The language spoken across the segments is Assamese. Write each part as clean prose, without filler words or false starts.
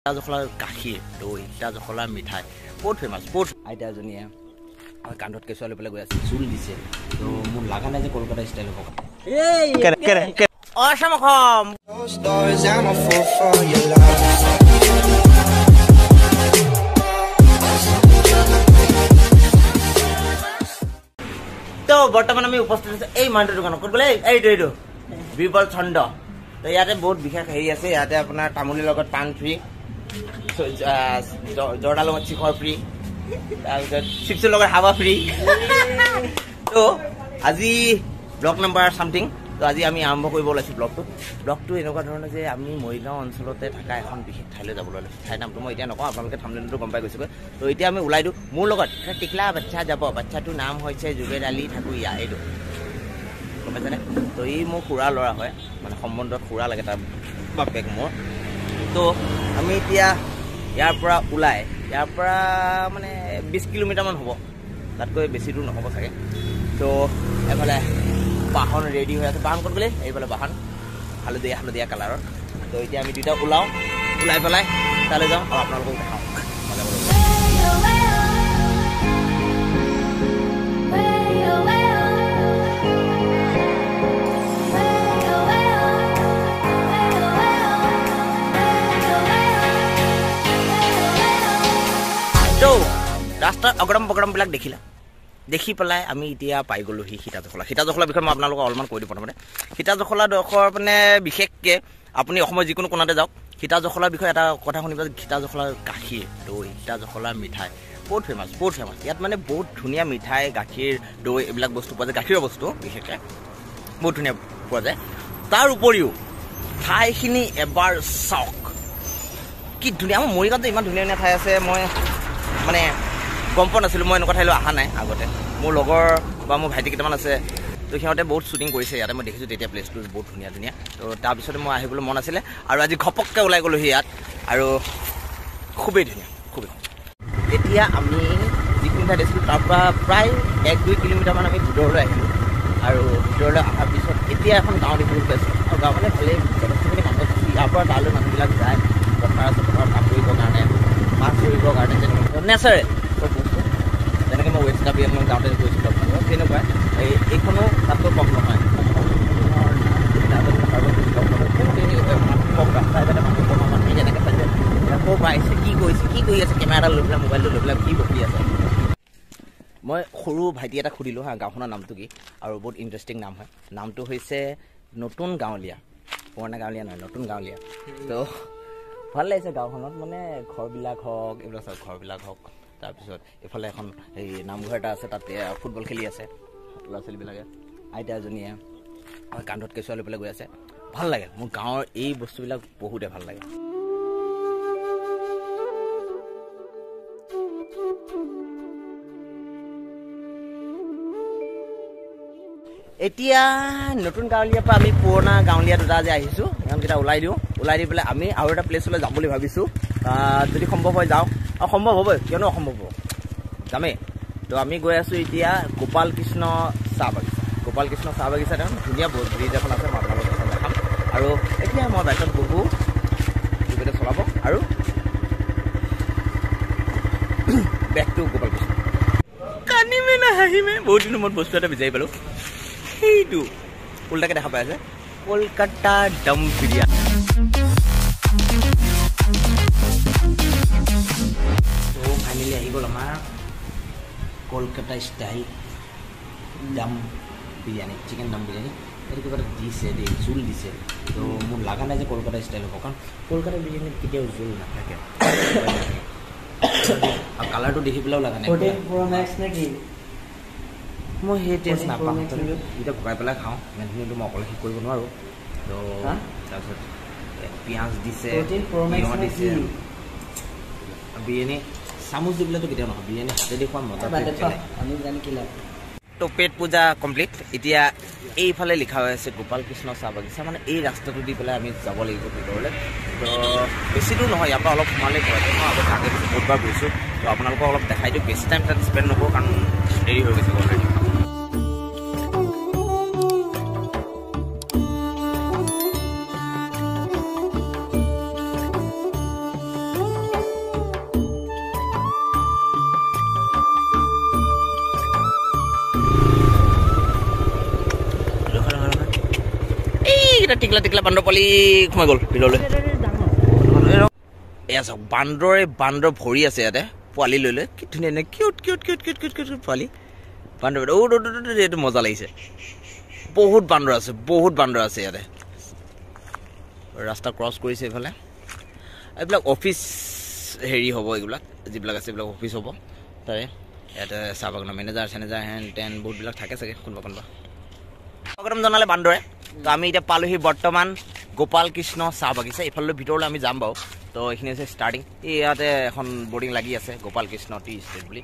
সীতাজখলাৰ গাখীৰ দৈ সীতাজখলাৰ মিঠাই বহুত ফেমাছ বহুত আইতা এজনীয়ে কান্ধত কেঁচুৱা লৈ পেলাই গৈ আছে জোল দিছে তো মোৰ লগা নাই যে কলকাতা ষ্টাইল হ'ব অসম অসম তো বৰ্তমান আমি উপস্থিত আছো এই মানটোৰ দোকানত ক'ত বোলে এইটো বিবল ছন্দ তো ইয়াতে বহুত বিশেষ হেৰি আছে ইয়াতে আপোনাৰ তামোলিৰ লগত পাণ ফ্ৰী জৰ্দাৰ লগত চিখৰ ফ্ৰী তাৰপিছত চিপছৰ লগত হাৱা ফ্ৰী তো আজি ব্লগ নাম্বাৰ সামথিং তো আজি আমি আৰম্ভ কৰিব ওলাইছোঁ ব্লগটো এনেকুৱা ধৰণৰ যে আমি মৰিগাঁও অঞ্চলতে থকা এখন বিশেষ ঠাইলৈ যাবলৈ ওলাইছোঁ ঠাইৰ নামটো মই এতিয়া নকওঁ আপোনালোকে থাম্বনেইলটো গম পাই গৈছেগৈ তো এতিয়া আমি ওলাই দিওঁ মোৰ লগত এটা টিকলা বাচ্চা যাব বাচ্চাটোৰ নাম হৈছে জুবেৰ আলী ঠাকুৰীয়া এইটো গম পাইছেনে তো ই মোৰ খুৰা ল'ৰা হয় মানে সম্বন্ধত খুৰা লাগে তাৰ বাপেক মোৰ তো আমি এতিয়া ইয়াৰ পৰা মানে 20 কিলোমিটাৰমান হ'ব তাতকৈ বেছি দূৰ নহ'ব চাগে তো এফালে বাহন ৰেডি হৈ আছে বাহন ক'ত বোলে এইফালে বাহন হালধীয়া কালাৰৰ তো এতিয়া আমি দুইটা ওলাই পেলাই তালৈ যাওঁ আৰু আপোনালোকক দেখাওঁ ৰাস্তাৰ অগৰম বগৰমবিলাক দেখি পেলাই আমি এতিয়া পাই গ'লোহি সীতাজখলাৰ বিষয়ে মই আপোনালোকক অলপমান কৈ দিওঁ প্ৰথমতে সীতাজখলা ডোখৰ মানে বিশেষকৈ আপুনি অসমৰ যিকোনো কোণাতে যাওক সীতাজখলাৰ বিষয়ে এটা কথা শুনিব সীতাজখলাৰ গাখীৰ দৈ সীতাজখলাৰ মিঠাই বহুত ফেমাছ ইয়াত মানে বহুত ধুনীয়া মিঠাই গাখীৰ দৈ এইবিলাক বস্তু পোৱা যায় গাখীৰৰ বস্তু বিশেষকৈ বহুত ধুনীয়া পোৱা যায় তাৰ উপৰিও ঠাইখিনি এবাৰ চাওক কি ধুনীয়া আমাৰ মৰিগাঁৱত ইমান ধুনীয়া ঠাই আছে মই মানে গম পোৱা নাছিলোঁ মই এনেকুৱা ঠাইলৈ অহা নাই আগতে মোৰ লগৰ বা মোৰ ভাইটি কেইটামান আছে তো সিহঁতে বহুত শ্বুটিং কৰিছে ইয়াতে মই দেখিছোঁ তেতিয়া প্লেচটো বহুত ধুনীয়া তো তাৰপিছতে মই আহিবলৈ মন আছিলে আৰু আজি ঘপককৈ ওলাই গ'লোহি ইয়াত আৰু খুবেই ধুনীয়া এতিয়া আমি যিখিনি ঠাইত আছিলোঁ তাৰ পৰা প্ৰায় 1-2 কিলোমিটাৰমান আমি ভিতৰলৈ আহিলোঁ আৰু ভিতৰলৈ অহাৰ পিছত এতিয়া এখন গাঁও দেখিবলৈ পাইছোঁ আৰু গাঁৱখনে ভালেই যথেষ্টখিনি মানুহ ইয়াৰ পৰা তালৈ মানুহবিলাক যায় পথাৰ আছে পথাৰত কাম কৰিবৰ কাৰণে মাছ ধৰিবৰ কাৰণে যেনেকৈ নেচাৰেল চব বস্তু যেনেকৈ মই ৱেষ্ট কাপি মই গাঁৱতে গৈছিলোঁ আপোনালোকক তেনেকুৱাই এইখনো তাতকৈ কম নহয় যেনেকৈ চাইছে ক'ৰ পৰা আহিছে কি কৰি আছে কেমেৰা লৈ পেলাই মোবাইলটো লৈ পেলাই কি বকি আছে মই সৰু ভাইটি এটা সুধিলোঁ হা গাঁওখনৰ নামটো কি আৰু বহুত ইণ্টাৰেষ্টিং নাম হয় নামটো হৈছে নতুন গাঁৱলীয়া পুৰণা গাঁৱলীয়া নহয় নতুন গাঁৱলীয়া তো ভাল লাগিছে গাঁওখনত মানে ঘৰবিলাক হওক এইবিলাক চব ঘৰবিলাক হওক তাৰপিছত এইফালে এখন এই নামঘৰ এটা আছে তাতে ফুটবল খেলি আছে ল'ৰা ছোৱালীবিলাকে আইতা এজনীয়ে কান্ধত কেঁচুৱা লৈ পেলাই গৈ আছে ভাল লাগে মোৰ গাঁৱৰ এই বস্তুবিলাক বহুতে ভাল লাগে এতিয়া নতুন গাঁৱলীয়াৰ পৰা আমি পুৰণা গাঁৱলীয়া দুটা যে আহিছোঁ সিহঁতকেইটা ওলাই দি পেলাই আমি আৰু এটা প্লেচলৈ যাম বুলি ভাবিছোঁ যদি সম্ভৱ হয় যাওঁ আৰু সম্ভৱ হ'বই কিয়নো অসম্ভৱ হ'ব যামেই তো আমি গৈ আছোঁ এতিয়া গোপাল কৃষ্ণ চাহ বাগিচা ধুনীয়া ব্ৰিজ এখন আছে মই আপোনালোকক দেখাম আৰু এতিয়া মই বাইকত বহোঁ দুপেটে চলাব আৰু বেক টু গোপাল কৃষ্ণ কান্দিমে না হাঁহিমে বহুত দিনৰ মূৰত বস্তু এটা বিচাৰি পালোঁ সেইটো উল্টাকৈ দেখা পাই আছে কলকাতা দম বিৰিয়ানী তো ফাইনেলি আহি গ'ল আমাৰ কলকাতা ষ্টাইল দম বিৰিয়ানী চিকেন দম বিৰিয়ানী এইটো কিবা এটা দিছে দেই জোল দিছে তো মোৰ লগা নাই যে কলকাতা ষ্টাইল হ'ব কাৰণ কলকাতা বিৰিয়ানীত কেতিয়াও জোল নাথাকে আৰু কালাৰটো দেখি পেলাইও লগা নাই মই সেই টেষ্ট নাপাওঁ এতিয়া ভগাই পেলাই খাওঁ ইমানখিনিতো মই অকলে শেষ কৰিব নোৱাৰোঁ তো তাৰপিছত পিঁয়াজ দিছে তিয়ঁহ দিছে বিৰিয়ানী চামুচ দি পেলাইতো কেতিয়াও নহয় বিৰিয়ানী হাতে দেখুৱা মজা তো পেট পূজা কমপ্লিট এতিয়া এইফালে লিখা হৈ আছে গোপাল কৃষ্ণ চাহ বাগিচা মানে এই ৰাস্তাটো দি পেলাই আমি যাব লাগিব ভিতৰলৈ তো বেছি দূৰ নহয় ইয়াৰ পৰা অলপ সোমালেই ঘৰতে মই আগতে বহুতবাৰ গৈছোঁ তো আপোনালোকক অলপ দেখাই দিওঁ বেছি টাইম তাত স্পেণ্ড নকৰোঁ কাৰণ দেৰি হৈ গৈছে অলৰেডি এটা টিকলা টিকলা বান্দৰ পোৱালি সোমাই গ'ল ভিতৰলৈ এয়া চাওক বান্দৰ ভৰি আছে ইয়াতে পোৱালি লৈ লৈ কি ধুনীয়া cute cute cute cute cute cute পোৱালি বান্দৰ এইটো মজা লাগিছে বহুত বান্দৰ আছে ইয়াতে ৰাস্তা ক্ৰছ কৰিছে এইফালে এইবিলাক অফিচ হেৰি হ'ব এইবিলাক যিবিলাক আছে এইবিলাক অফিচ হ'ব তাৰে ইয়াতে চাহ বাগানৰ মেনেজাৰ চেনেজাৰ হেন টেন বহুতবিলাক থাকে চাগে কোনোবা স্বাগতম জনালে বান্দৰে তো আমি এতিয়া পালোহি বৰ্তমান গোপাল কৃষ্ণ চাহ বাগিচা এইফালে ভিতৰলৈ আমি যাম বাৰু তো এইখিনি হৈছে ষ্টাৰ্টিং ইয়াতে এখন বৰ্ডিং লাগি আছে গোপাল কৃষ্ণ টি ষ্টেট বুলি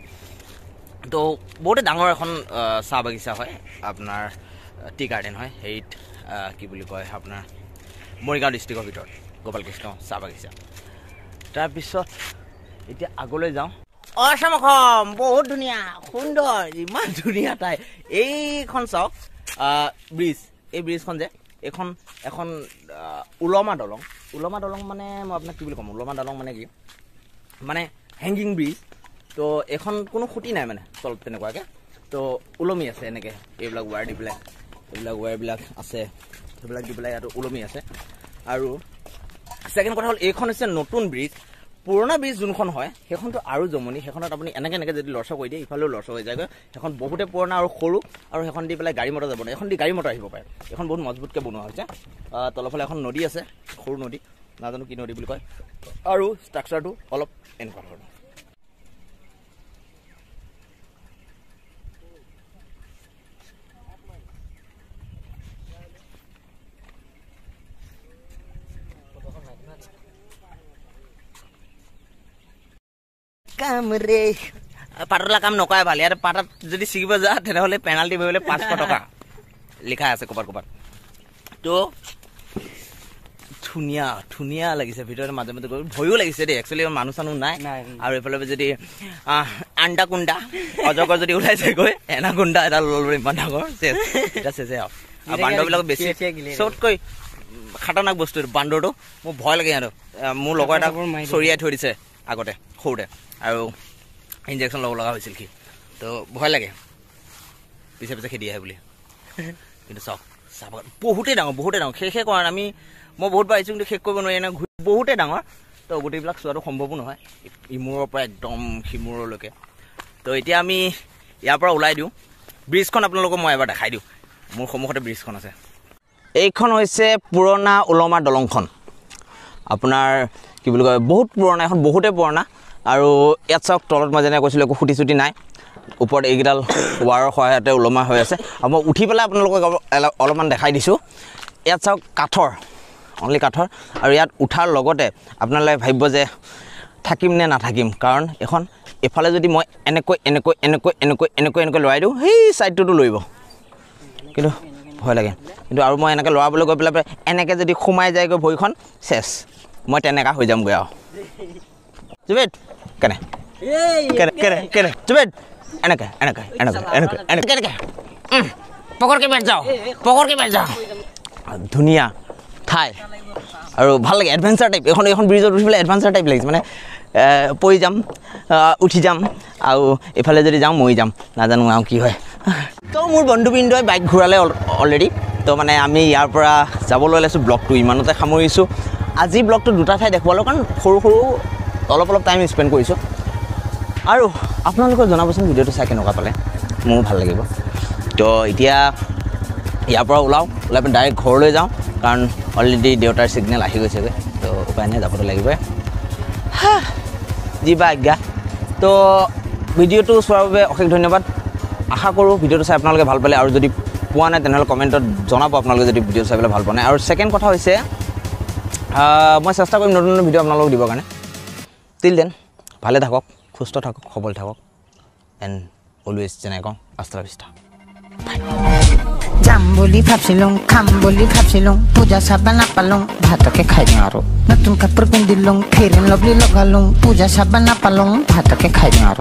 তো বহুতে ডাঙৰ এখন চাহ বাগিচা হয় আপোনাৰ টি গাৰ্ডেন হয় হেৰিত কি বুলি কয় আপোনাৰ মৰিগাঁও ডিষ্ট্ৰিক্টৰ ভিতৰত গোপাল কৃষ্ণ চাহ বাগিচা তাৰপিছত এতিয়া আগলৈ যাওঁ অসম বহুত ধুনীয়া সুন্দৰ ইমান ধুনীয়া ঠাই এইখন চাওক ব্ৰিজ এই ব্ৰিজখন যে এখন উলমা দলং মানে মই আপোনাক কি বুলি ক'ম উলমা দলং মানে কি মানে হেংগিং ব্ৰিজ তো এখন কোনো খুঁটি নাই মানে তলত তেনেকুৱাকৈ তো ওলমি আছে এনেকৈ এইবিলাক ৱায়াৰ দি পেলাই এইবিলাক ৱায়াৰবিলাক আছে সেইবিলাক দি পেলাই ইয়াত ওলমি আছে আৰু ছেকেণ্ড কথা হ'ল এইখন হৈছে নতুন ব্ৰিজ পুৰণা ব্ৰিজ যোনখন হয় সেইখনতো আৰু জমনি সেইখনত আপুনি এনেকৈ যদি লৰচৰ কৰি দিয়ে ইফালেও লৰচৰ হৈ যায়গৈ সেইখন বহুতে পুৰণা আৰু সৰু আৰু সেইখন দি পেলাই গাড়ী মটৰ যাব নোৱাৰে এইখন দি গাড়ী মটৰ আহিব পাৰে এইখন বহুত মজবুতকৈ বনোৱা হৈছে তলফালে এখন নদী আছে সৰু নদী নাজানো কি নদী বুলি কয় আৰু ষ্ট্ৰাকচাৰটো অলপ এনেকুৱা ধৰণৰ কাম ৰে পাতলা কাম নকৰে ভাল ইয়াত পাতাত যদি ছিগিব যা তেনেহ'লে পেনাল্টি ভৰিবলৈ 500 টকা লিখা আছে ক'ৰবাত তো ধুনীয়া লাগিছে ভিতৰত মাজে মাজে গৈ ভয়ো লাগিছে দেই একচুৱেলি মানুহ চানুহ নাই আৰু এইফালে যদি আণ্ডা কুণ্ডা অজগৰ যদি ওলাই যায়গৈ এনাকুণ্ডা এটা ল'লো ইমান ডাঙৰ এটা চেচে আৰু বান্দৰবিলাক বেছি চবতকৈ খাতৰনাক বস্তু বান্দৰটো মোৰ ভয় লাগে সিহঁতক মোৰ লগৰ এটা চৰিয়াই থৈ দিছে আগতে সৰুতে আৰু ইনজেকশ্যন ল'ব লগা হৈছিল সি তো ভয় লাগে পিছে খেদি আহে বুলি কিন্তু চাওক চাহবাগান বহুতেই ডাঙৰ শেষ কৰা মই বহুতবাৰ আহিছোঁ কিন্তু শেষ কৰিব নোৱাৰি বহুতেই ডাঙৰ তো গোটেইবিলাক চোৱাটো সম্ভৱো নহয় ইমূৰৰ পৰা একদম সিমূৰলৈকে তো এতিয়া আমি ইয়াৰ পৰা ওলাই দিওঁ ব্ৰিজখন আপোনালোকক মই এবাৰ দেখাই দিওঁ মোৰ সন্মুখতে ব্ৰিজখন আছে এইখন হৈছে পুৰণা উলমা দলংখন আপোনাৰ কি বুলি কয় বহুত পুৰণা এখন বহুতেই পুৰণা আৰু ইয়াত চাওক তলত মই যেনে কৈছিলোঁ একো খুটি চুটি নাই ওপৰত এইকেইডাল ৱাৰৰ সহায়তে ওলমা হৈ আছে আৰু মই উঠি পেলাই আপোনালোকক অলপমান দেখাই দিছোঁ ইয়াত চাওক কাঠৰ অনলি কাঠৰ আৰু ইয়াত উঠাৰ লগতে আপোনালোকে ভাবিব যে থাকিম নে নাথাকিম কাৰণ এখন এফালে যদি মই এনেকৈ লৰাই দিওঁ সেই ছাইডটোতো লৰিব কিন্তু ভয় লাগে কিন্তু আৰু মই এনেকৈ লৰাবলৈ গৈ পেলাই এনেকৈ যদি সোমাই যায়গৈ ভৰিখন চেচ মই তেনেকা হৈ যামগৈ আৰু জুবেদ কেনে জুবেদ এনেকৈ পকৰকৈ বেঠ যাওঁ ধুনীয়া ঠাই আৰু ভাল লাগে এডভেঞ্চাৰ টাইপ এইখন ব্ৰিজত উঠি পেলাই এডভেঞ্চাৰ টাইপ লাগিছে মানে পৰি যাম উঠি যাম আৰু এইফালে যদি যাওঁ মৰি যাম নাজানো আৰু কি হয় তো মোৰ বন্ধুবৃন্দই বাইক ঘূৰালে অলৰেডি তো মানে আমি ইয়াৰ পৰা যাবলৈ ওলাইছোঁ ব্লগটো ইমানতে সামৰিছোঁ আজি ব্লগটো দুটা ঠাই দেখুৱালোঁ কাৰণ সৰু অলপ টাইম স্পেণ্ড কৰিছোঁ আৰু আপোনালোকে জনাবচোন ভিডিঅ'টো চাই কেনেকুৱা পালে মোৰো ভাল লাগিব তো এতিয়া ইয়াৰ পৰা ওলাই পেলাই ডাইৰেক্ট ঘৰলৈ যাওঁ কাৰণ অলৰেডি দেউতাৰ ছিগনেল আহি গৈছেগৈ তো উপায় নাই যাবতো লাগিবই যি বা আজ্ঞা তো ভিডিঅ'টো চোৱাৰ বাবে অশেষ ধন্যবাদ আশা কৰোঁ ভিডিঅ'টো চাই আপোনালোকে ভাল পালে আৰু যদি পোৱা নাই তেনেহ'লে কমেণ্টত জনাব আপোনালোকে যদি ভিডিঅ'টো চাই পেলাই ভাল পোৱা নাই আৰু ছেকেণ্ড কথা হৈছে মই চেষ্টা কৰিম নতুন ভিডিঅ' আপোনালোকক দিবৰ কাৰণে টিল দেন ভালে থাকক সুস্থ থাকক সবল থাকক এণ্ড অলৱেজ যেনে কওঁ আস্তা বিস্তা যাম বুলি ভাবছিলো খাম বুলি ভাবছিলো পূজা চাবা নাপালো ভাতকে খাই দিওঁ আৰু নতুন কাপোৰ পিন্ধিলো ফেৰ এণ্ড লাভলী লগালো পূজা চাবা নাপালো ভাতকে খাই দিওঁ আৰু